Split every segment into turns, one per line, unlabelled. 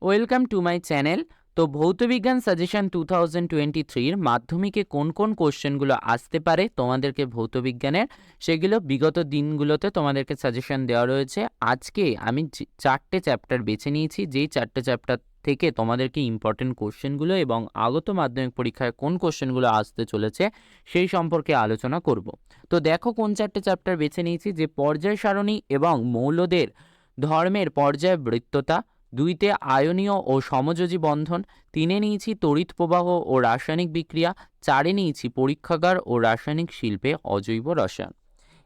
Welcome to my channel. তো ভৌতবিজ্ঞান suggestion 2023 মাধ্যমিকে কোন কোন কোশ্চেনগুলো আসতে পারে তোমাদেরকে ভৌতবিজ্ঞানের, সেগুলো বিগত দিনগুলোতে তোমাদেরকে সাজেশন দেওয়া রয়েছে। আজকে আমি 4টে চ্যাপ্টার বেছে নিয়েছি, যেই 4টে চ্যাপ্টার থেকে তোমাদেরকে ইম্পর্টেন্ট কোশ্চেনগুলো এবং আগত মাধ্যমিক পরীক্ষায় কোন কোশ্চেনগুলো আসতে চলেছে সেই সম্পর্কে আলোচনা করব। তো দেখো কোন 4টে চ্যাপ্টার বেছে নিয়েছি, যে পর্যায় সারণী এবং মৌলদের ধর্মের পর্যায়বৃত্ততা, 2তে আয়নীয় ও সমযোজী বন্ধন, 3এ নিয়েছি তড়িৎ প্রবাহ ও রাসায়নিক বিক্রিয়া, 4এ নিয়েছি পরীক্ষাগার ও রাসায়নিক শিল্পে অজৈব রসায়ন।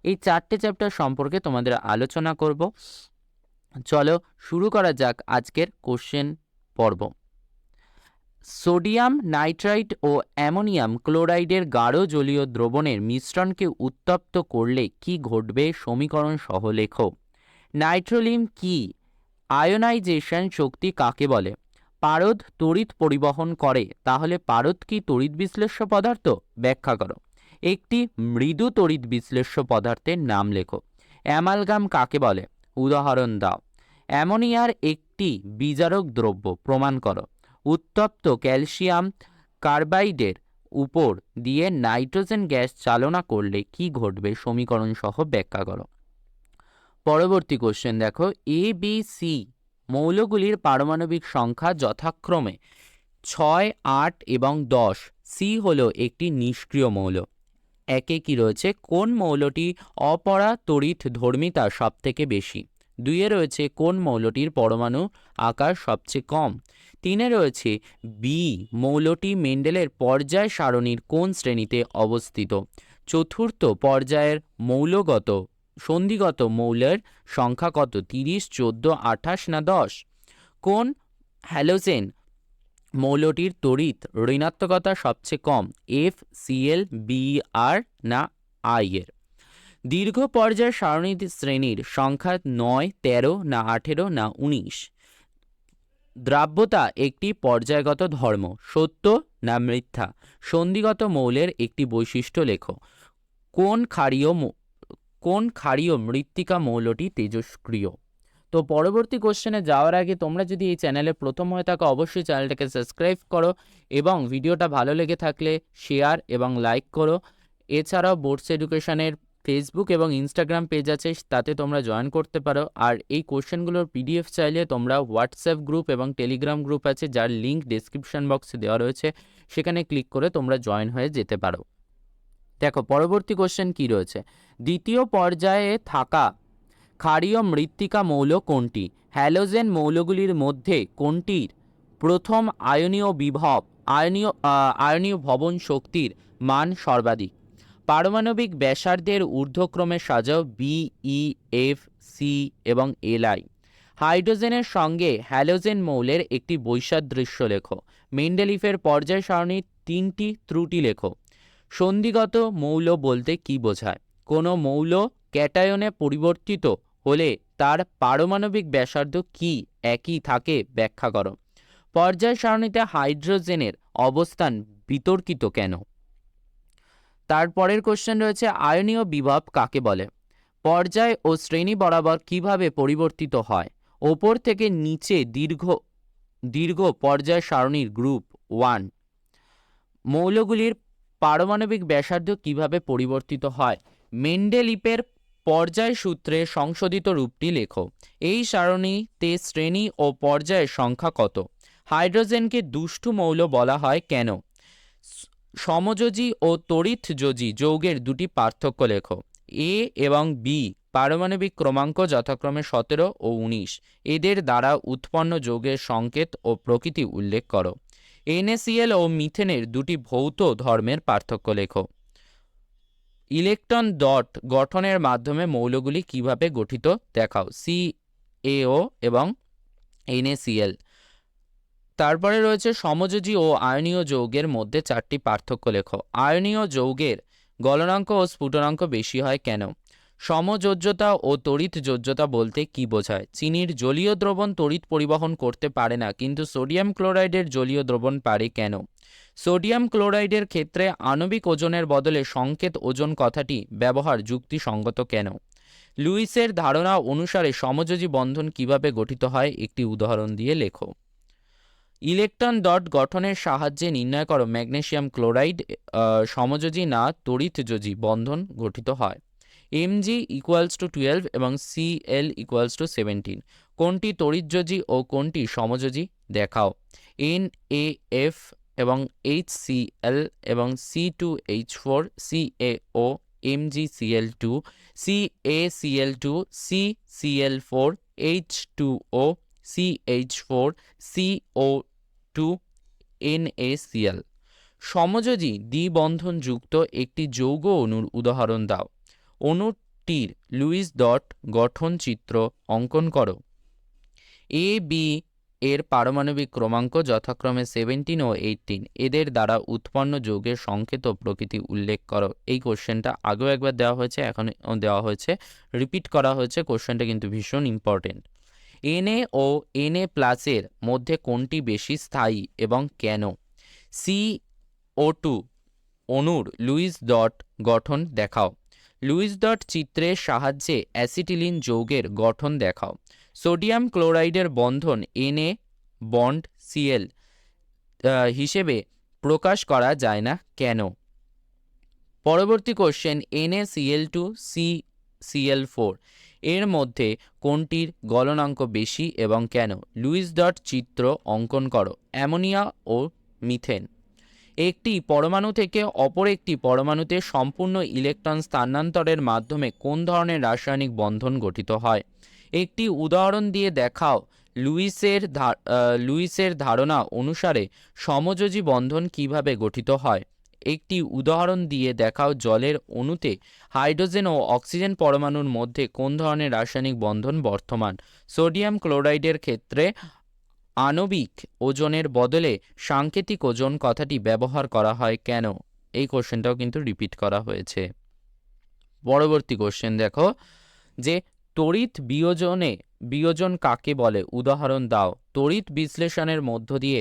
এই 4টে চ্যাপ্টার সম্পর্কে তোমাদের আলোচনা করব। চলো শুরু করা যাক আজকের কোশ্চেন পর্ব। সোডিয়াম নাইট্রাইট ও অ্যামোনিয়াম ক্লোরাইডের গাঢ় জলীয় দ্রবণের মিশ্রণকে উত্তপ্ত করলে কি ঘটবে, সমীকরণ সহ লেখো। নাইট্রোলিম কি? আয়োনাইজেশন শক্তি কাকে বলে? পারদ তড়িৎ পরিবহন করে, তাহলে পারদ কি তড়িৎ বিশ্লেষ্য পদার্থ? ব্যাখ্যা করো। একটি মৃদু তড়িৎ বিশ্লেষ্য পদার্থের নাম লেখো। অ্যামালগাম কাকে বলে? উদাহরণ দাও। অ্যামোনিয়ার একটি বিজারক দ্রব্য, প্রমাণ করো। উত্তপ্ত ক্যালসিয়াম কার্বাইডের উপর দিয়ে নাইট্রোজেন গ্যাস চালনা করলে কি ঘটবে, সমীকরণ সহ ব্যাখ্যা করো। পরবর্তী কোশ্চেন দেখো, এ বি সি মৌলগুলির পারমাণবিক সংখ্যা যথাক্রমে 6, 8 এবং 10। সি হলো একটি নিষ্ক্রিয় মৌল। একে কি রয়েছে? কোন মৌলটি অপরা তড়িৎ ধর্মিতা সব থেকে বেশি? 2-এ রয়েছে কোন মৌলটির পরমাণু আকার সবচেয়ে কম? 3-এ রয়েছে বি মৌলটি মেন্ডেলের পর্যায় সারণীর কোন শ্রেণীতে অবস্থিত? চতুর্থ পর্যায়ের মৌলগত সন্ধিগত মৌলের সংখ্যা কত? 30, 14, 28 না 10? কোন হ্যালোজেন মৌলটির তড়িৎ ঋণাত্মকতা সবচেয়ে কম? এফ, সিএল, বিআর না আই এর? দীর্ঘ পর্যায় সারণী শ্রেণীর সংখ্যা 9, 13 না 18 না 19? দ্রাব্যতা একটি পর্যায়গত ধর্ম, সত্য না মিথ্যা? সন্ধিগত মৌলের একটি বৈশিষ্ট্য লেখো। কোন ক্ষারীয় মৃত্তিকা মৌলটি তেজস্ক্রিয়? তো পরবর্তী কোশ্চেনে যাওয়ার আগে তোমরা যদি এই চ্যানেলে প্রথম হয়ে থাকো, অবশ্যই চ্যানেলটাকে সাবস্ক্রাইব করো এবং ভিডিওটা ভালো লেগে থাকলে শেয়ার এবং লাইক করো। এছাড়াও বোর্ডস এডুকেশনের ফেসবুক এবং ইনস্টাগ্রাম পেজ আছে, তাতে তোমরা জয়েন করতে পারো। আর এই কোশ্চেনগুলোর পিডিএফ চাইলে তোমরা হোয়াটসঅ্যাপ গ্রুপ এবং টেলিগ্রাম গ্রুপ আছে, যার লিঙ্ক ডেসক্রিপশন বক্সে দেওয়া রয়েছে, সেখানে ক্লিক করে তোমরা জয়েন হয়ে যেতে পারো। দেখো পরবর্তী কোশ্চেন কি রয়েছে। দ্বিতীয় পর্যায়ে থাকা ক্ষারীয় মৃত্তিকা মৌল কোনটি? হ্যালোজেন মৌলগুলির মধ্যে কোনটির প্রথম আয়নীয় ভবন শক্তির মান সর্বাধিক? পারমাণবিক ব্যাসার্ধের ঊর্ধ্বক্রমে সাজাও বি, ই, এফ, সি এবং এল, আই। হাইড্রোজেনের সঙ্গে হ্যালোজেন মৌলের একটি বৈসাদৃশ্য লেখো। মেন্ডেলিফের পর্যায় সারণীর 3টি ত্রুটি লেখো। সন্ধিগত মৌল বলতে কি বোঝায়? কোনো মৌল ক্যাটায়নে পরিবর্তিত হলে তার পারমাণবিক ব্যাসার্ধ কি একই থাকে? ব্যাখ্যা করো। পর্যায় সারণীতে হাইড্রোজেনের অবস্থান বিতর্কিত কেন? তারপরের কোশ্চেন রয়েছে, আয়নীয় বিভব কাকে বলে? পর্যায় ও শ্রেণী বরাবর কিভাবে পরিবর্তিত হয়? ওপর থেকে নিচে দীর্ঘ পর্যায় সারণীর গ্রুপ 1 মৌলগুলির পারমাণবিক ব্যাসার্ধ কিভাবে পরিবর্তিত হয়? মেন্ডেলিফের পর্যায় সূত্রে সংশোধিত রূপটি লেখো। এই সারণীতে শ্রেণী ও পর্যায়ের সংখ্যা কত? হাইড্রোজেনকে দুষ্টু মৌল বলা হয় কেন? সমযোজী ও তড়িৎযোজী যৌগের দুটি পার্থক্য লেখো। এ এবং বি পারমাণবিক ক্রমাঙ্ক যথাক্রমে 17 ও 19। এদের দ্বারা উৎপন্ন যৌগের সংকেত ও প্রকৃতি উল্লেখ করো। NaCl ও মিথেনের দুটি ভৌত ধর্মের পার্থক্য লেখো। ইলেকট্রন ডট গঠনের মাধ্যমে মৌলগুলি কিভাবে গঠিত দেখাও। CaO এবং NaCl। তারপরে রয়েছে সমযোজী ও আয়নীয় যৌগের মধ্যে 4টি পার্থক্য লেখো। আয়নীয় যৌগের গলনাঙ্ক ও স্ফুটনাঙ্ক বেশি হয় কেন? সমযোজ্যতা ও তড়িৎ যোজ্যতা বলতে কি বোঝায়? চিনির জলীয় দ্রবণ তড়িৎ পরিবহন করতে পারে না, কিন্তু সোডিয়াম ক্লোরাইডের জলীয় দ্রবণ পারে কেন? সোডিয়াম ক্লোরাইডের ক্ষেত্রে আণবিক ওজনের বদলে সংকেত ওজন কথাটি ব্যবহার যুক্তিসঙ্গত কেন? লুইসের ধারণা অনুসারে সমযোজী বন্ধন কিভাবে গঠিত হয়, একটি উদাহরণ দিয়ে লেখো। ইলেকট্রন ডট গঠনের সাহায্যে নির্ণয় করো ম্যাগনেসিয়াম ক্লোরাইড সমযোজী না তড়িৎযোজী বন্ধন গঠিত হয়। Mg ইকুয়ালস টু 12 এবং Cl ইকুয়ালস টু 17, কোনটি তড়িৎযোজী ও কোনটি সমযোজী দেখাও। NaF এবং HCl এবং C2H4 CaO MgCl2 CaCl2 CCl4 H2O CH4 CO2 NaCl। সমযোজী দ্বিবন্ধনযুক্ত একটি যৌগ অণুর উদাহরণ দাও। অণুটির লুইস ডট গঠন চিত্র অঙ্কন করো। এ বি এর পারমাণবিক ক্রমাঙ্ক যথাক্রমে 17 ও 18, এদের দ্বারা উৎপন্ন যৌগের সংকেত ও প্রকৃতি উল্লেখ করো। এই কোশ্চেনটা আগেও একবার দেওয়া হয়েছে, এখন দেওয়া হয়েছে, রিপিট করা হয়েছে। কোশ্চেনটা কিন্তু ভীষণ ইম্পর্টেন্ট। Na ও Na প্লাসের মধ্যে কোনটি বেশি স্থায়ী এবং কেন? CO2 অণুর লুইস ডট গঠন দেখাও। লুইস ডট চিত্রের সাহায্যে অ্যাসিটিলিন যৌগের গঠন দেখাও। সোডিয়াম ক্লোরাইডের বন্ধন Na বন্ড Cl হিসেবে প্রকাশ করা যায় না কেন? পরবর্তী কোশ্চেন, NaCl2 CCl4 এর মধ্যে কোনটির গলনাঙ্ক বেশি এবং কেন? লুইস ডট চিত্র অঙ্কন করো। অ্যামোনিয়া ও মিথেন। একটি পরমাণু থেকে অপর একটি পরমাণুতে সম্পূর্ণ ইলেকট্রন স্থানান্তরের মাধ্যমে কোন ধরনের রাসায়নিক বন্ধন গঠিত হয়? একটি উদাহরণ দিয়ে দেখাও। লুইসের ধারণা অনুসারে সমযোজী বন্ধন কিভাবে গঠিত হয়? একটি উদাহরণ দিয়ে দেখাও জলের অণুতে হাইড্রোজেন ও অক্সিজেন পরমাণুর মধ্যে কোন ধরনের রাসায়নিক বন্ধন বর্তমান। সোডিয়াম ক্লোরাইডের ক্ষেত্রে আণবিক ওজনের বদলে সাংকেতিক ওজন কথাটি ব্যবহার করা হয় কেন? এই কোশ্চেনটাও কিন্তু রিপিট করা হয়েছে। পরবর্তী কোশ্চেন দেখো যে তড়িৎ বিয়োজন কাকে বলে? উদাহরণ দাও। তড়িৎ বিশ্লেষণের মধ্য দিয়ে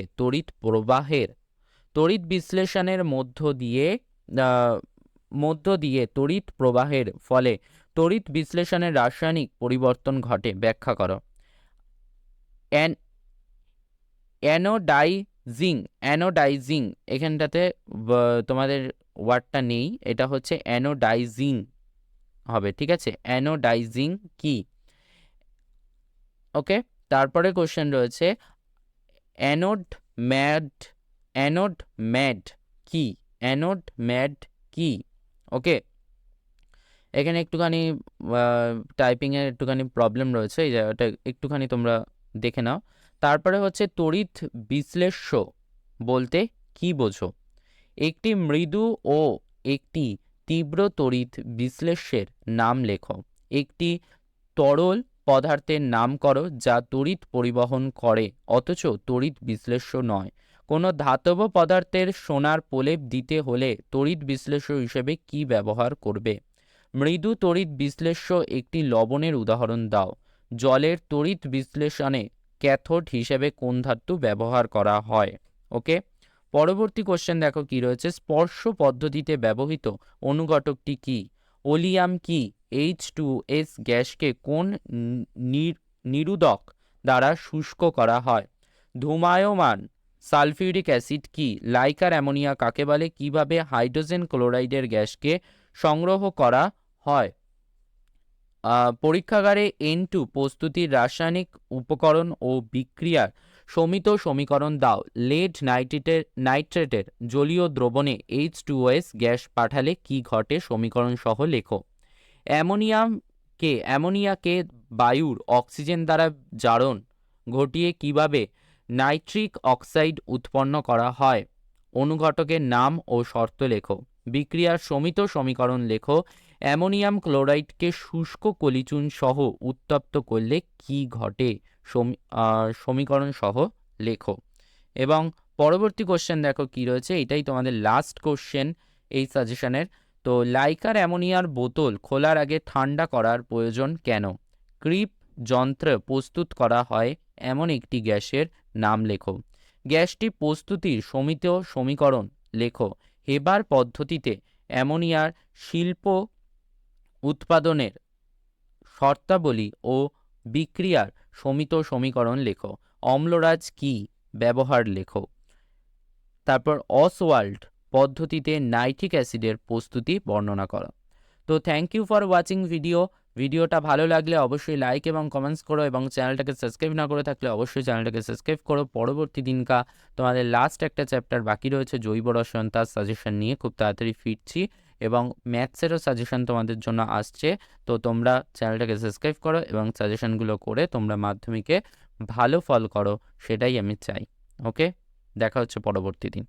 তড়িৎ প্রবাহের ফলে তড়িৎ বিশ্লেষণের রাসায়নিক পরিবর্তন ঘটে, ব্যাখ্যা করো। অ্যানোডাইজিং এখানটাতে তোমাদের ওয়ার্ডটা নেই, এটা হচ্ছে অ্যানোডাইজিং হবে, ঠিক আছে? অ্যানোডাইজিং কি? ওকে, তারপরে কোশ্চেন রয়েছে অ্যানোড ম্যাড কি? অ্যানোড ম্যাড কি? ওকে, এখানে একটুখানি টাইপিংয়ের একটুখানি প্রবলেম রয়েছে, এই জায়গাটা একটুখানি তোমরা দেখে নাও। তারপরে হচ্ছে তড়িৎ বিশ্লেষ্য বলতে কি বোঝো? একটি মৃদু ও একটি তীব্র তড়িৎ বিশ্লেষ্যের নাম লেখো। একটি তরল পদার্থের নাম করো যা তড়িৎ পরিবহন করে অথচ তড়িৎ বিশ্লেষ্য নয়। কোনো ধাতব পদার্থের সোনার প্রলেপ দিতে হলে তড়িৎ বিশ্লেষ্য হিসেবে কি ব্যবহার করবে? মৃদু তড়িৎ বিশ্লেষ্য একটি লবণের উদাহরণ দাও। জলের তড়িৎ বিশ্লেষণে ক্যাথোড হিসেবে কোন ধাতু ব্যবহার করা হয়? ওকে, পরবর্তী কোশ্চেন দেখো কি রয়েছে। স্পর্শ পদ্ধতিতে ব্যবহৃত অনুঘটকটি কি? ওলিয়াম কি? H2S গ্যাসকে কোন নিরোধক দ্বারা শুষ্ক করা হয়? ধূমায়মান সালফিউরিক অ্যাসিড কি? লাইকার অ্যামোনিয়া কাকে বলে? কিভাবে হাইড্রোজেন ক্লোরাইডের গ্যাসকে সংগ্রহ করা হয়? পরীক্ষাগারে N2 প্রস্তুতির রাসায়নিক উপকরণ ও বিক্রিয়ার সমিত সমীকরণ দাও। লেড নাইট্রেটের জলীয় দ্রবণে H2S গ্যাস পাঠালে কি ঘটে? সমীকরণ সহ লেখো। অ্যামোনিয়াকে বায়ুর অক্সিজেন দ্বারা জারণ ঘটিয়ে কিভাবে নাইট্রিক অক্সাইড উৎপন্ন করা হয়? অনুঘটকের নাম ও শর্ত লেখো। বিক্রিয়ার সমিত সমীকরণ লেখো। অ্যামোনিয়াম ক্লোরাইডকে শুষ্ক কলিচুন সহ উত্তপ্ত করলে কি ঘটে? সমীকরণ সহ লেখো। এবং পরবর্তী কোশ্চেন দেখো কি রয়েছে, এটাই তোমাদের লাস্ট কোশ্চেন এই সাজেশনের। তো লাইকার অ্যামোনিয়ার বোতল খোলার আগে ঠান্ডা করার প্রয়োজন কেন? ক্রিপ যন্ত্র প্রস্তুত করা হয় এমন একটি গ্যাসের নাম লেখো। গ্যাসটি প্রস্তুতির সমিত সমীকরণ লেখো। হেবার পদ্ধতিতে অ্যামোনিয়ার শিল্প উৎপাদনের শর্তাবলী ও বিক্রিয়ার সমিত সমীকরণ লেখো। অম্লরাজ কি? ব্যবহার লেখো। তারপর অসওয়াল্ড পদ্ধতিতে নাইট্রিক অ্যাসিডের প্রস্তুতি বর্ণনা করো। তো থ্যাংক ইউ ফর ওয়াচিং ভিডিওটা ভালো লাগলে অবশ্যই লাইক এবং কমেন্টস করো, এবং চ্যানেলটাকে সাবস্ক্রাইব না করে থাকলে অবশ্যই চ্যানেলটাকে সাবস্ক্রাইব করো। পরবর্তী দিনকা তোমাদের লাস্ট একটা চ্যাপ্টার বাকি রয়েছে জৈব রসায়ন, তার সাজেশন নিয়ে খুব তাড়াতাড়ি ফিরছি, এবং ম্যাথসেরও সাজেশন তোমাদের জন্য আসছে। তো তোমরা চ্যানেলটাকে সাবস্ক্রাইব করো এবং সাজেশনগুলো করে তোমরা মাধ্যমিকে ভালো ফল করো, সেটাই আমি চাই। ওকে, দেখা হচ্ছে পরবর্তী দিন।